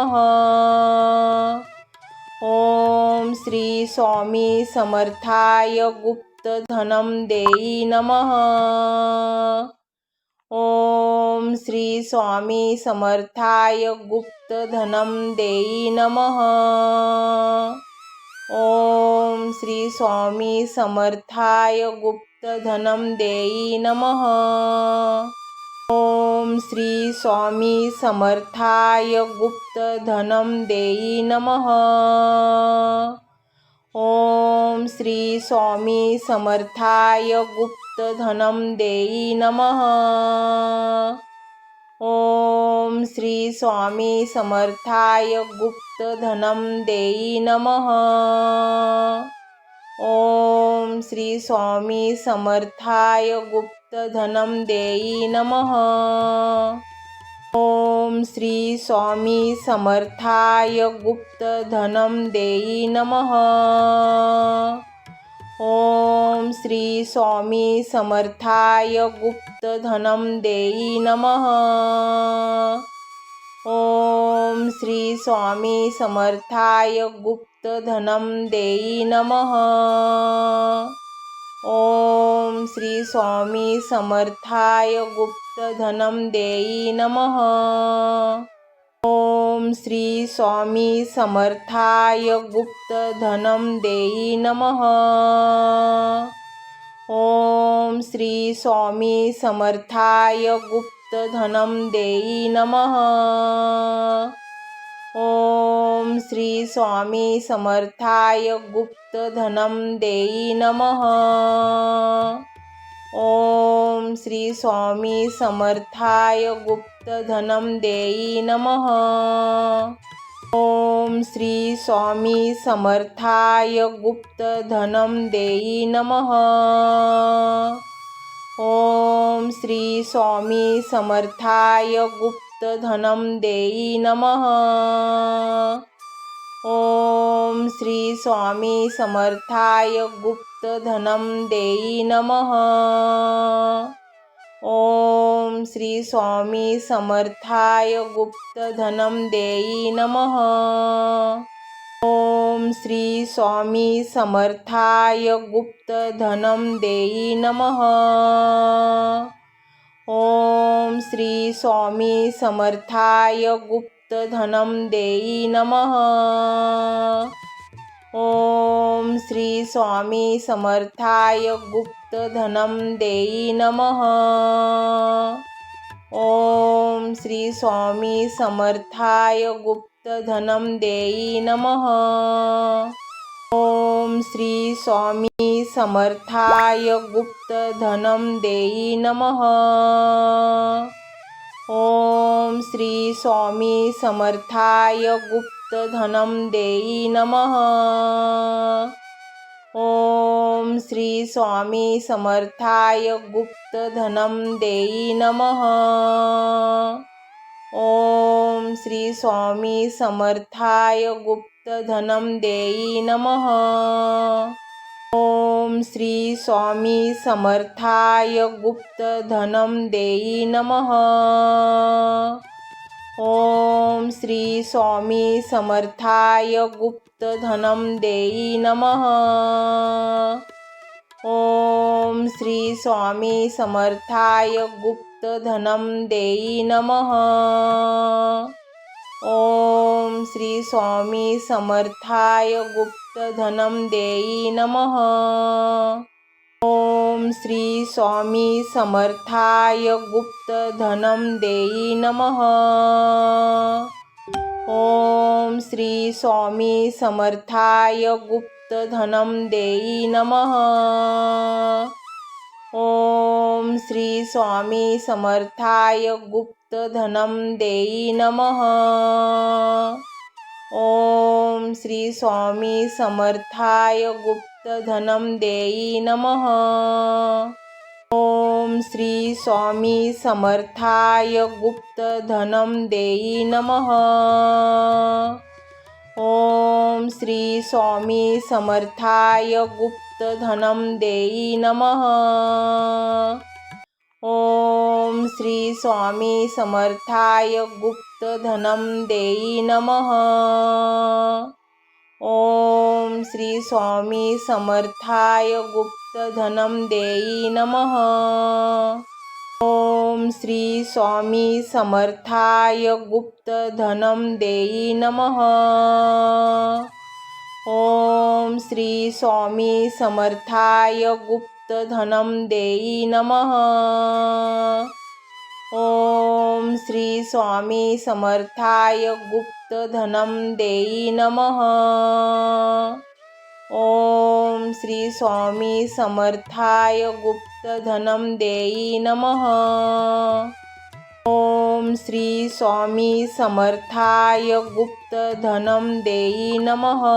Speaker 1: ओम श्री स्वामी समर्थाय गुप्तधनं देई नमः। ओम श्री स्वामी समर्थाय गुप्तधनं देई नमः। ओम श्री स्वामी समर्थाय गुप्तधनं देई नमः। ओम श्री स्वामी समर्थाय गुप्तधनं देई नमः। ओम श्री स्वामी समर्थाय गुप्तधनं देई नमः। ओम श्री स्वामी समर्थाय गुप्तधनं देई नमः। ओम श्री स्वामी समर्थाय गुप्तधनं देई नमः। ओम श्री स्वामी समर्थाय गुप्तधनं देई नमः। ओम श्री स्वामी समर्थाय गुप्तधनं देई नमः। ओम श्री स्वामी समर्थाय गुप्तधनं देई नमः। ओम श्री स्वामी समर्थाय गुप्तधनं देई नमः। ओम श्री स्वामी समर्थाय गुप्तधनं देई नमः। ओम श्री स्वामी समर्थाय गुप्तधनं देई नमः। ओम श्री स्वामी समर्थाय गुप्तधनं देई नमः। ओम श्री स्वामी समर्थाय गुप्तधनं देई नमः। ओम श्री स्वामी समर्थाय गुप्तधनं देई नमः। ओम श्री स्वामी समर्थाय गुप्तधनं देई नमः। ओम श्री स्वामी समर्थाय गुप्तधनं देई नमः। ओम श्री स्वामी समर्थाय गुप्तधनं देई नमः। ओम श्री स्वामी समर्थाय गुप्तधनं देई नमः। ओम श्री स्वामी समर्थाय गुप्तधनं देई नमः। ओम श्री स्वामी समर्थाय गुप्तधनं देई नमः. ओम श्री स्वामी समर्थाय गुप्तधनं देई नमः. ओम श्री स्वामी समर्थाय गुप्तधनं देई नमः. ओम श्री स्वामी समर्थाय गुप्तधनं देई नमः. ओम श्री स्वामी समर्थाय गुप्तधनं देई नमः. ओम श्री स्वामी समर्थाय गुप्तधनं देई नमः. ओम श्री स्वामी समर्थाय गुप्तधनं देई नमः. ओम श्री स्वामी समर्थाय गुप्तधनं देई नमः. ओम श्री स्वामी समर्थाय गुप्तधनं देई नमः. ओम श्री स्वामी समर्थाय गुप्तधनं देई नमः. ओम श्री स्वामी समर्थाय गुप्तधनं देई नमः. ओम श्री स्वामी समर्थाय गुप्तधनं देई नमः. ओम श्री स्वामी समर्थाय गुप्तधनं देई नमः. ओम श्री स्वामी समर्थाय गुप्तधनं देई नमः. ओम श्री स्वामी समर्थाय गुप्तधनं देई नमः. ओम श्री स्वामी समर्थाय गुप्तधनं देई नमः. ओम श्री स्वामी समर्थाय गुप्तधनं देई नमः. ओम श्री स्वामी समर्थाय गुप्तधनं देई नमः. ओम श्री स्वामी समर्थाय गुप्तधनं देई नमः. ओम श्री स्वामी समर्थाय गुप्तधनं देई नमः. ओम श्री स्वामी समर्थाय गुप्तधनं देई नमः. ओम श्री स्वामी समर्थाय गुप्तधनं देई नमः. ओम श्री स्वामी समर्थाय गुप्तधनं देई नमः.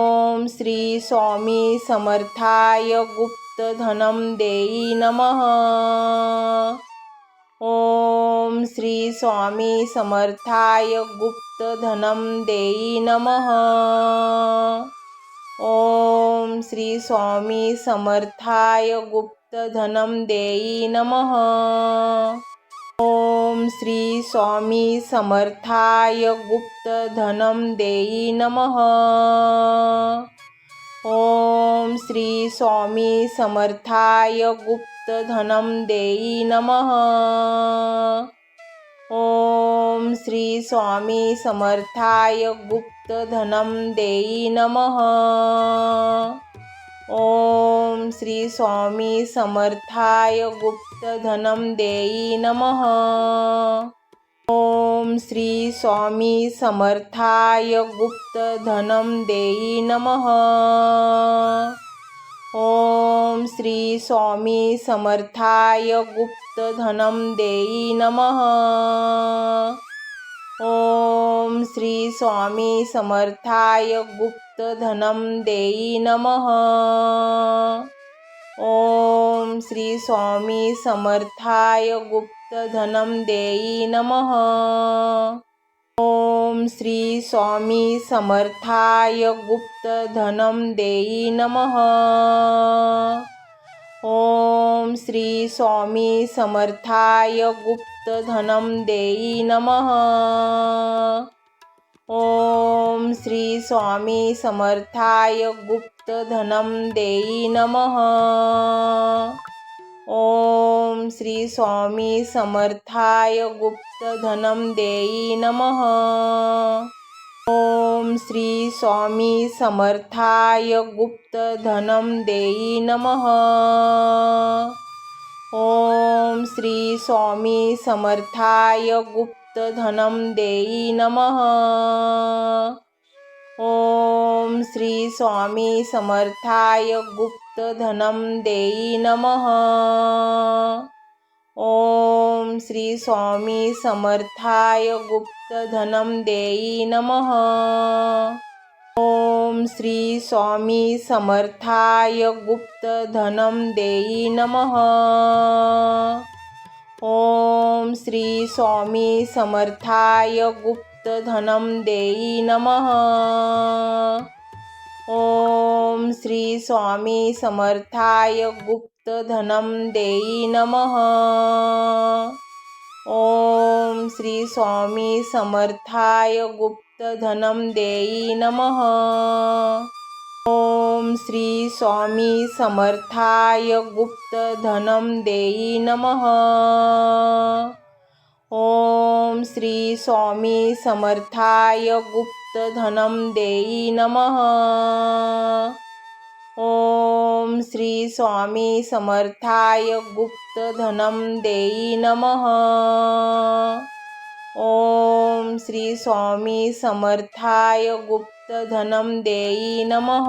Speaker 1: ओम श्री स्वामी समर्थाय गुप्तधनं देई नमः. ओम श्री स्वामी समर्थाय गुप्तधनं देई नमः. ओम श्री स्वामी समर्थाय गुप्तधनं देई नमः. ओम श्री स्वामी समर्थाय गुप्तधनं देई नमः. ओम श्री स्वामी समर्थाय गुप्तधनं देई नमः. ओम श्री स्वामी समर्थाय गुप्तधनं देई नमः. ओम श्री स्वामी समर्थाय गुप्तधनं देई नमः. ओम श्री स्वामी समर्थाय गुप्तधनं देई नमः. ओम श्री स्वामी समर्थाय गुप्तधनं देई नमः. ओम श्री स्वामी समर्थाय गुप्तधनं देई नमः. ओम श्री स्वामी समर्थाय गुप्तधनं देई नमः. ओम श्री स्वामी समर्थाय गुप्तधनं देई नमः. ओम श्री स्वामी समर्थाय गुप्तधनं देई नमः. ओम श्री स्वामी समर्थाय गुप्तधनं देई नमः. ओम श्री स्वामी समर्थाय गुप्तधनं देई नमः. ओम श्री स्वामी समर्थाय गुप्तधनं देई नमः. ओम श्री स्वामी समर्थाय गुप्तधनं देई नमः. ओम श्री स्वामी समर्थाय गुप्तधनं देई नमः. ओम श्री स्वामी समर्थाय गुप्तधनं देई नमः. ओम श्री स्वामी समर्थाय गुप्तधनं देई नमः. ओम श्री स्वामी समर्थाय गुप्तधनं देई नमः. ओम श्री स्वामी समर्थाय गुप्तधनं देई नमः. ओम श्री स्वामी समर्थाय गुप्तधनं देई नमः. ओम श्री स्वामी समर्थाय गुप्तधनं देई नमः. ओम श्री स्वामी समर्थाय गुप्तधनं देई नमः. ओम श्री स्वामी समर्थाय गुप्तधनं देई नमः. ओम श्री स्वामी समर्थाय गुप्तधनं देई नमः.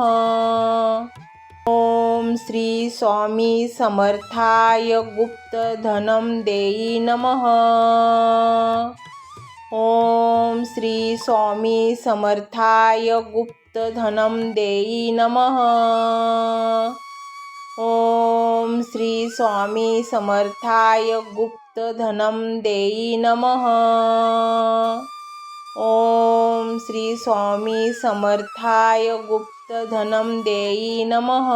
Speaker 1: ओम श्री स्वामी समर्थाय गुप्तधनं देई नमः. ओम श्री स्वामी समर्थाय गुप्तधनं देई नमः. ओम श्री स्वामी समर्थाय गुप्तधनं देई नमः. ओम श्री स्वामी समर्थाय गुप्तधनं देई नमः.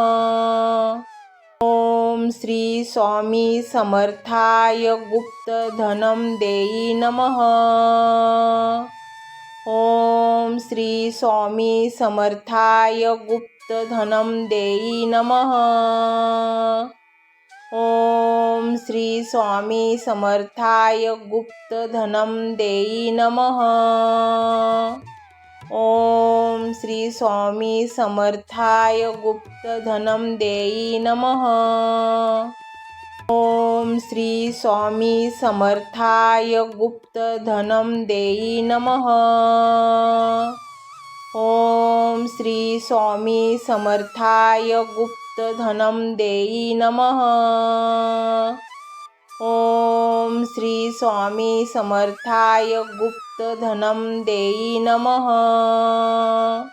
Speaker 1: ओम श्री स्वामी समर्थाय गुप्तधनं देई नमः. ओम श्री स्वामी समर्थाय गुप्तधनं देई नमः. ओम श्री स्वामी समर्थाय गुप्तधनं देई नमः. ओम श्री स्वामी समर्थाय गुप्तधनं देई नमः. ओम श्री स्वामी समर्थाय गुप्तधनं देई नमः. ओम श्री स्वामी समर्थाय गुप्तधनं देई नमः. ओम श्री स्वामी समर्थाय गुप्तधनं देई नमः.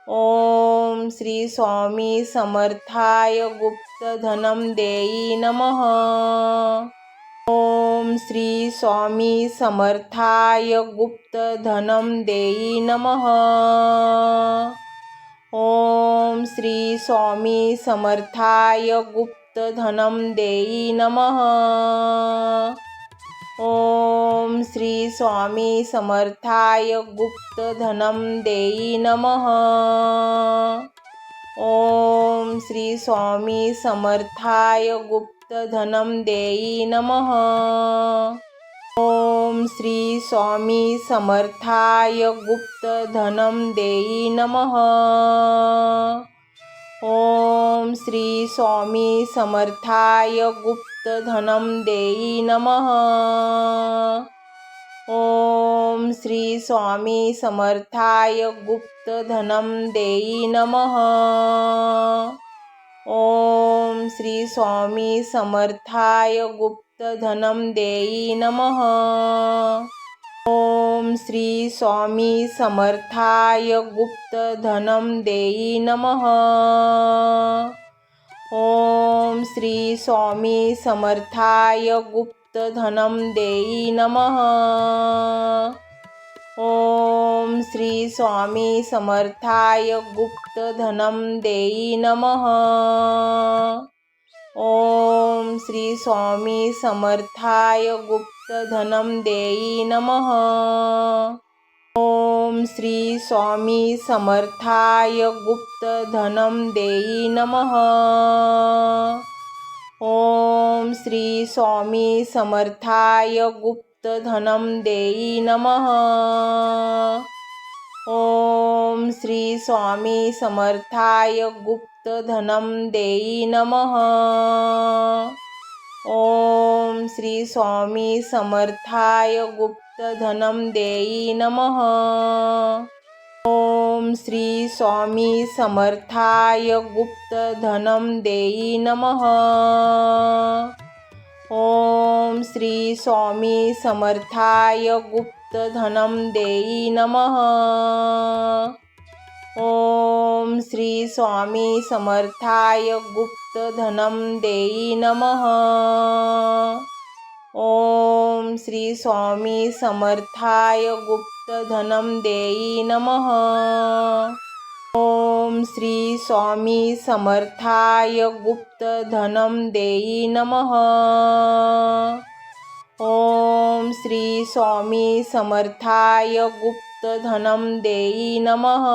Speaker 1: ओम श्री स्वामी समर्थाय गुप्तधनं देई नमः. ओम श्री स्वामी समर्थाय गुप्तधनं देई नमः. ओम श्री स्वामी समर्थाय गुप्तधनं देई नमः. ओम श्री स्वामी समर्थाय गुप्तधनं देई नमः. ओम श्री स्वामी समर्थाय गुप्तधनं देई नमः. ओम श्री स्वामी समर्थाय गुप्तधनं देई नमः. ओम श्री स्वामी समर्थाय गुप्तधनं देई नमः. ओम श्री स्वामी समर्थाय गुप्तधनं देई नमः. ओम श्री स्वामी समर्थाय गुप्तधनं देई नमः. ओम श्री स्वामी समर्थाय गुप्तधनं देई नमः. ओम श्री स्वामी समर्थाय गुप्तधनं देई नमः. ओम श्री स्वामी समर्थाय गुप्तधनं देई नमः. ओम श्री स्वामी समर्थाय गुप्तधनं देई नमः. ओम श्री स्वामी समर्थाय गुप्तधनं देई नमः. ओम श्री स्वामी समर्थाय गुप्तधनं देई नमः. श्री स्वामी समर्थाय गुप्तधनं देई नमः. ओम श्री स्वामी समर्थाय गुप्तधनं देई नमः. ओम श्री स्वामी समर्थाय गुप्तधनं देई नमः. ओम श्री स्वामी समर्थाय गुप्तधनं देई नमः. ओम श्री स्वामी समर्थाय गुप्तधनं देई नमः. ओम श्री स्वामी समर्थाय गुप्तधनं देई नमः. ओम श्री स्वामी समर्थाय गुप्तधनं देई नमः. ओम श्री स्वामी समर्थाय गुप्तधनं देई नमः.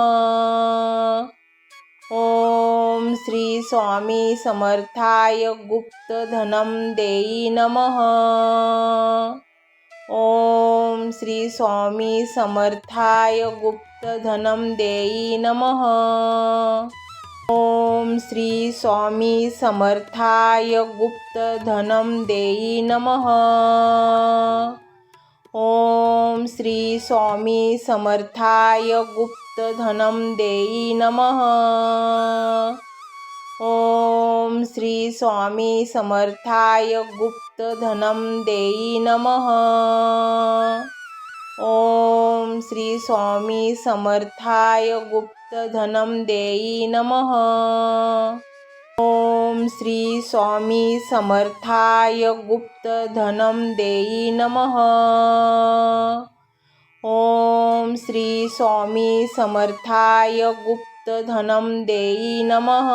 Speaker 1: ओम श्री स्वामी समर्थाय गुप्तधनं देई नमः. ओम श्री स्वामी समर्थाय गुप्तधनं देई नमः. ओम श्री स्वामी समर्थाय गुप्तधनं देई नमः. ओम श्री स्वामी समर्थाय गुप्तधनं देई नमः. ओम श्री स्वामी समर्थाय गुप्तधनं देई नमः. ओम श्री स्वामी समर्थाय गुप्तधनं देई नमः. ओम श्री स्वामी समर्थाय गुप्तधनं देई नमः. ओम श्री स्वामी समर्थाय गुप्तधनं देई नमः.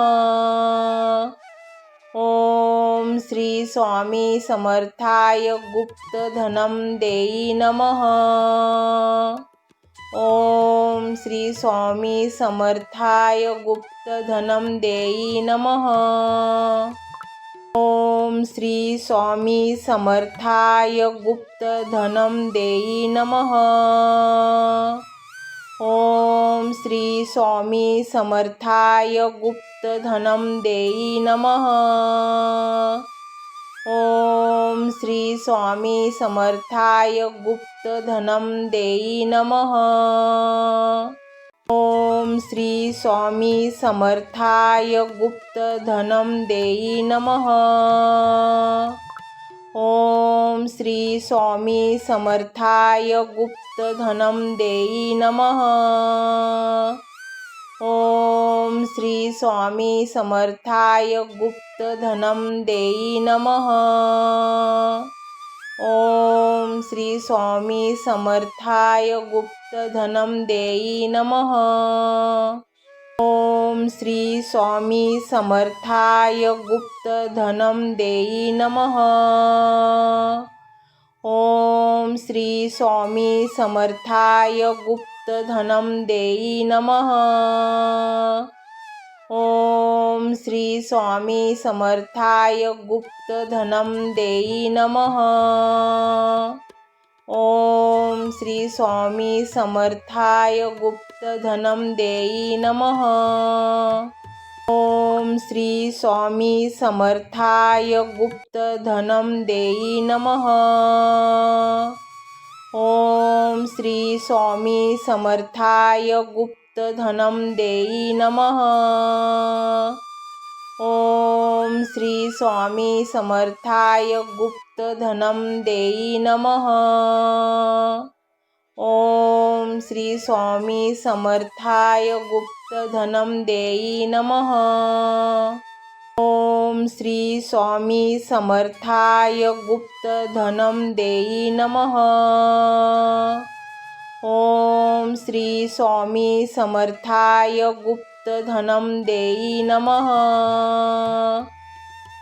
Speaker 1: ओम श्री स्वामी समर्थाय गुप्तधनं देई नमः. ओम श्री स्वामी समर्थाय गुप्तधनं देई नमः. ओम श्री स्वामी समर्थाय गुप्तधनं देई नमः. ओम श्री स्वामी समर्थाय गुप्तधनं देई नमः. ओम श्री स्वामी समर्थाय गुप्तधनं देई नमः. ओम श्री स्वामी समर्थाय गुप्तधनं देई नमः. ओम श्री स्वामी समर्थाय गुप्तधनं देई नमः. ओम श्री स्वामी समर्थाय गुप्तधनं देई नमः. ओम श्री स्वामी समर्थाय गुप्तधनं देई नमः. ओम श्री स्वामी समर्थाय गुप्तधनं देई नमः. ओम श्री स्वामी समर्थाय गुप्तधनं देई नमः. ओम श्री स्वामी समर्थाय गुप्तधनं देई नमः. ओम श्री स्वामी समर्थाय गुप्तधनं देई नमः. ओम श्री स्वामी समर्थाय गुप्तधनं देई नमः. ओम श्री स्वामी समर्थाय गुप्तधनं देई नमः. ओम श्री स्वामी समर्थाय गुप्तधनं देई नमः. ओम श्री स्वामी समर्थाय गुप्तधनं देई नमः. ओम श्री स्वामी समर्थाय गुप्तधनं देई नमः. ओम श्री स्वामी समर्थाय गुप्तधनं देई नमः.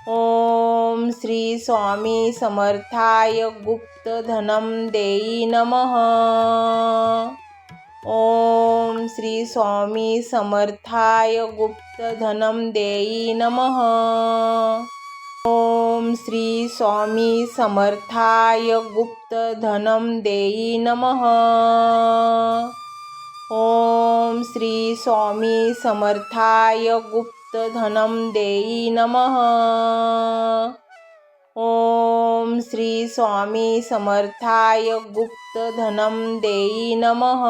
Speaker 1: ओम श्री स्वामी समर्थाय गुप्तधनं देई नमः. ओम श्री स्वामी समर्थाय गुप्तधनं देई नमः. ओम श्री स्वामी समर्थाय गुप्तधनं देई नमः. ओम श्री स्वामी समर्थाय गुप्तधनं देई नमः. ओम श्री स्वामी समर्थाय गुप्तधनं देई नमः.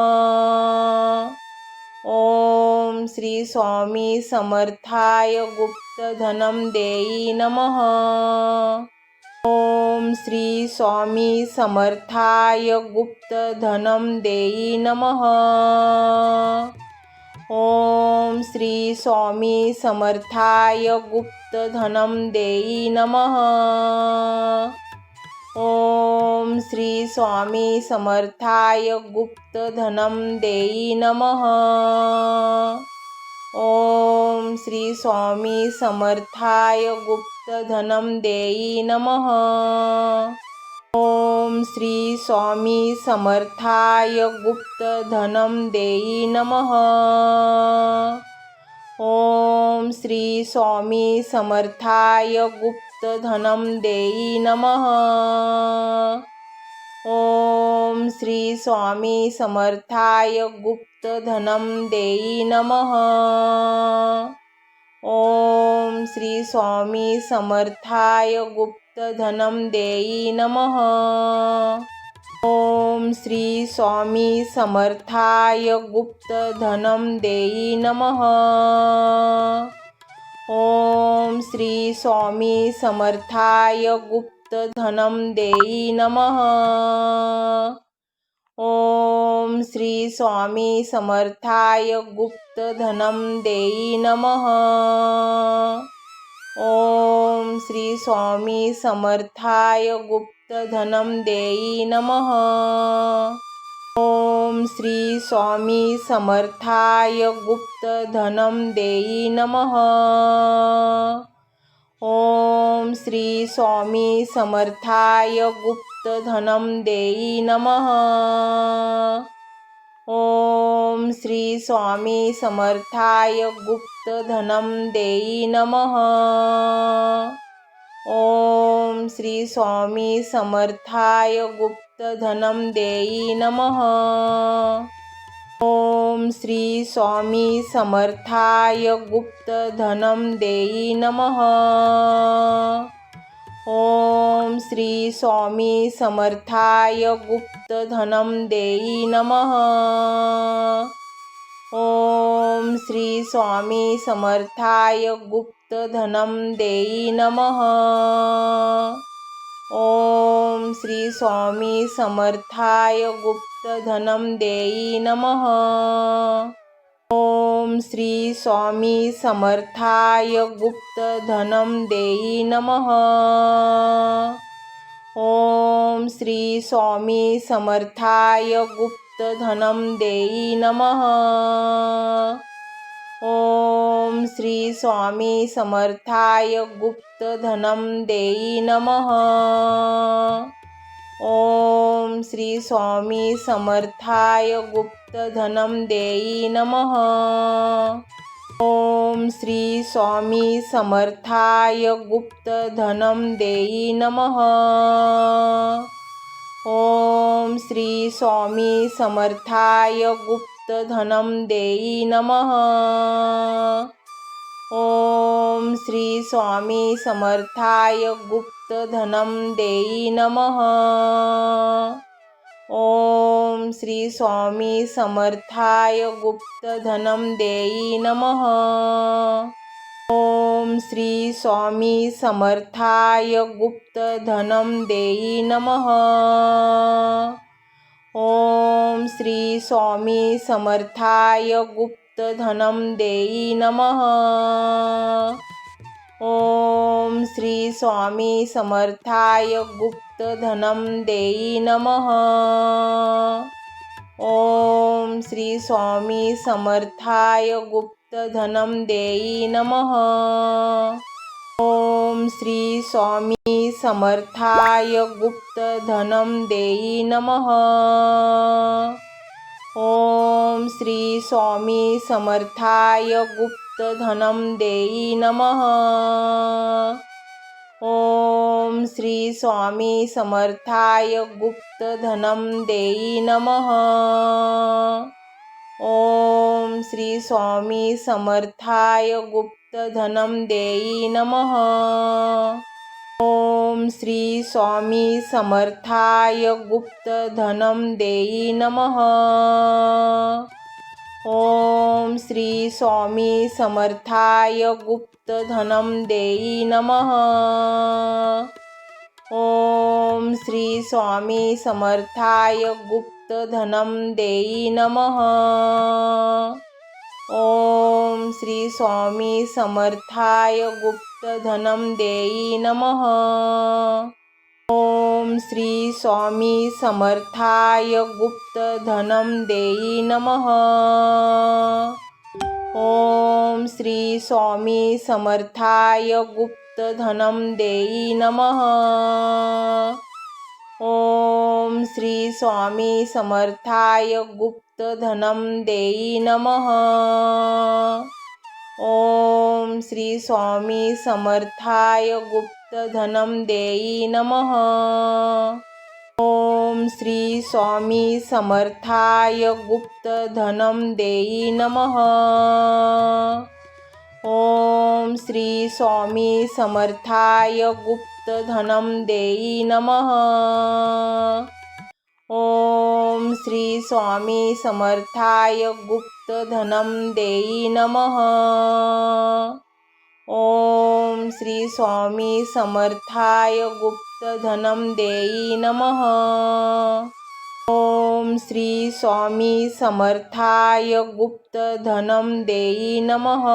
Speaker 1: ओम श्री स्वामी समर्थाय गुप्तधनं देई नमः. ओम श्री स्वामी समर्थाय गुप्तधनं देई नमः. ओम श्री स्वामी समर्थाय गुप्तधनं देई नमः. ओम श्री स्वामी समर्थाय गुप्तधनं देई नमः. ओम श्री स्वामी समर्थाय गुप्तधनं देई नमः. ओम श्री स्वामी समर्थाय गुप्तधनं देई नमः. ओम श्री स्वामी समर्थाय गुप्तधनं देई नमः. ओम श्री स्वामी समर्थाय गुप्तधनं देई नमः. ओम श्री स्वामी समर्थाय गुप्तधनं देई नमः. ओम श्री स्वामी समर्थाय गुप्तधनं देई नमः. ओम श्री स्वामी समर्थाय गुप्तधनं देई नमः. ओम श्री स्वामी समर्थाय गुप्तधनं देई नमः. ओम श्री स्वामी समर्थाय गुप्तधनं देई नमः. ओम श्री स्वामी समर्थाय गुप्तधनं देई नमः. ओम श्री स्वामी समर्थाय गुप्तधनं देई नमः. ओम श्री स्वामी समर्थाय गुप्तधनं देई नमः. ओम श्री स्वामी समर्थाय गुप्तधनं देई नमः. ओम श्री स्वामी समर्थाय गुप्तधनं देई नमः. ओम श्री स्वामी समर्थाय गुप्तधनं देई नमः. ओम श्री स्वामी समर्थाय गुप्तधनं देई नमः. ओम श्री स्वामी समर्थाय गुप्तधनं देई नमः. ओम श्री स्वामी समर्थाय गुप्तधनं देई नमः. ओम श्री स्वामी समर्थाय गुप्तधनं देई नमः. ओम श्री स्वामी समर्थाय गुप्तधनं देई नमः. ओम श्री स्वामी समर्थाय गुप्तधनं देई नमः. ओम श्री स्वामी समर्थाय गुप्तधनं देई नमः. ओम श्री स्वामी समर्थाय गुप्तधनं देई नमः. ओम श्री स्वामी समर्थाय गुप्तधनं देई नमः. ओम श्री स्वामी समर्थाय गुप्तधनं देई नमः. ओम श्री स्वामी समर्थाय गुप्तधनं देई नमः. ओम श्री स्वामी समर्थाय गुप्तधनं देई नमः. ओम श्री स्वामी समर्थाय गुप्तधनं देई नमः. ओम श्री स्वामी समर्थाय गुप्तधनं देई नमः. ओम श्री स्वामी समर्थाय गुप्तधनं देई नमः. ओम श्री स्वामी समर्थाय गुप्तधनं देई नमः. ओम श्री स्वामी समर्थाय गुप्तधनं देई नमः. ओम श्री स्वामी समर्थाय गुप्तधनं देई नमः. ओम श्री स्वामी समर्थाय गुप्तधनं देई नमः. ओम श्री स्वामी समर्थाय गुप्तधनं देई नमः. ओम श्री स्वामी समर्थाय गुप्तधनं देई नमः. ओम श्री स्वामी समर्थाय गुप्तधनं देई नमः. ओम श्री स्वामी समर्थाय गुप्तधनं देई नमः. ओम श्री स्वामी समर्थाय गुप्तधनं देई नमः. ओम श्री स्वामी समर्थाय गुप्तधनं देई नमः. ओम श्री स्वामी समर्थाय गुप्तधनं देई नमः. ओम श्री स्वामी समर्थाय गुप्तधनं देई नमः. ओम श्री स्वामी समर्थाय गुप्तधनं देई नमः. ओम श्री स्वामी समर्थाय गुप्तधनं देई नमः. ओम श्री स्वामी समर्थाय गुप्तधनं देई नमः. ओम श्री स्वामी समर्थाय गुप्तधनं देई नमः.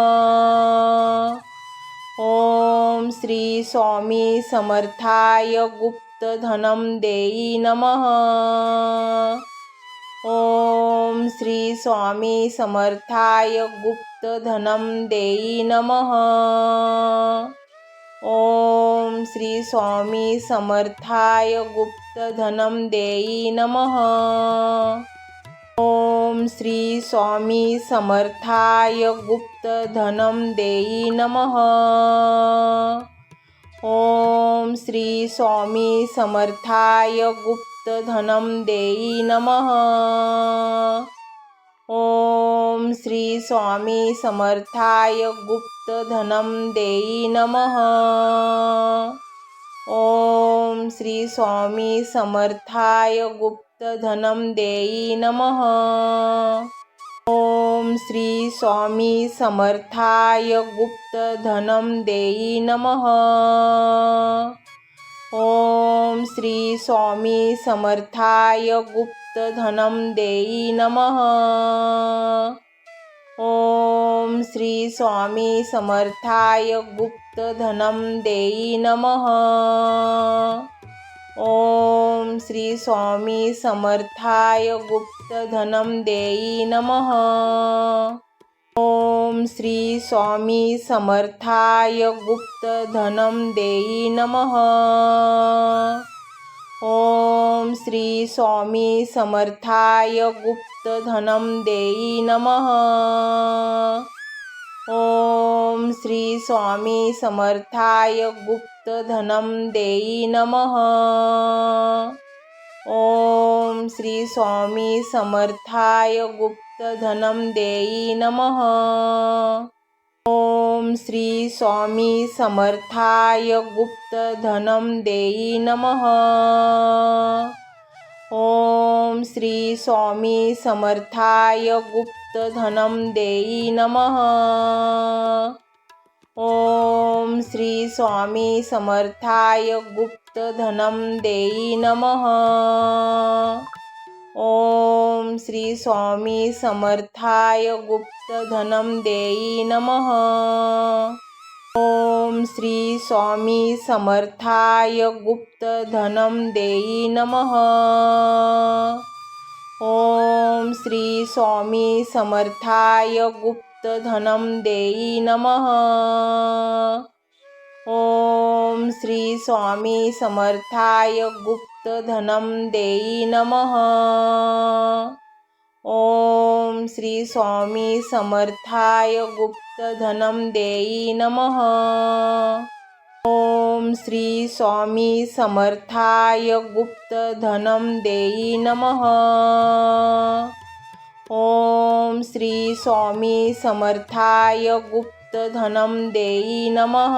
Speaker 1: ओम श्री स्वामी समर्थाय गुप्तधनं देई नमः. ओम श्री स्वामी समर्थाय गुप्तधनं देई नमः. ओम श्री स्वामी समर्थाय गुप्तधनं देई नमः. ओम श्री स्वामी समर्थाय गुप्तधनं देई नमः. ओम श्री स्वामी समर्थाय गुप्तधनं देई नमः. ओम श्री स्वामी समर्थाय गुप्तधनं देई नमः. ओम श्री स्वामी समर्थाय गुप्तधनं देई नमः. ओम श्री स्वामी समर्थाय गुप्तधनं देई नमः. ओम श्री स्वामी समर्थाय गुप्तधनं देई नमः. ओम श्री स्वामी समर्थाय गुप्तधनं देई नमः. ओम श्री स्वामी समर्थाय गुप्तधनं देई नमः. ओम श्री स्वामी समर्थाय गुप्तधनं देई नमः. ओम श्री स्वामी समर्थाय गुप्तधनं देई नमः. ओम श्री स्वामी समर्थाय गुप्तधनं देई नमः. ओम श्री स्वामी समर्थाय गुप्तधनं देई नमः. ओम श्री स्वामी समर्थाय गुप्तधनं देई नमः. ओम श्री स्वामी समर्थाय गुप्तधनं देई नमः. ओम श्री स्वामी समर्थाय गुप्तधनं देई नमः. ओम श्री स्वामी समर्थाय गुप्तधनं देई नमः. ओम श्री स्वामी समर्थाय गुप्तधनं देई नमः. ओम श्री स्वामी समर्थाय गुप्तधनं देई नमः. ओम श्री स्वामी समर्थाय गुप्तधनं देई नमः. ओम श्री स्वामी समर्थाय गुप्तधनं देई नमः. ओम श्री स्वामी समर्थाय गुप्तधनं देई नमः. ओम श्री स्वामी समर्थाय गुप्तधनम देई नमः.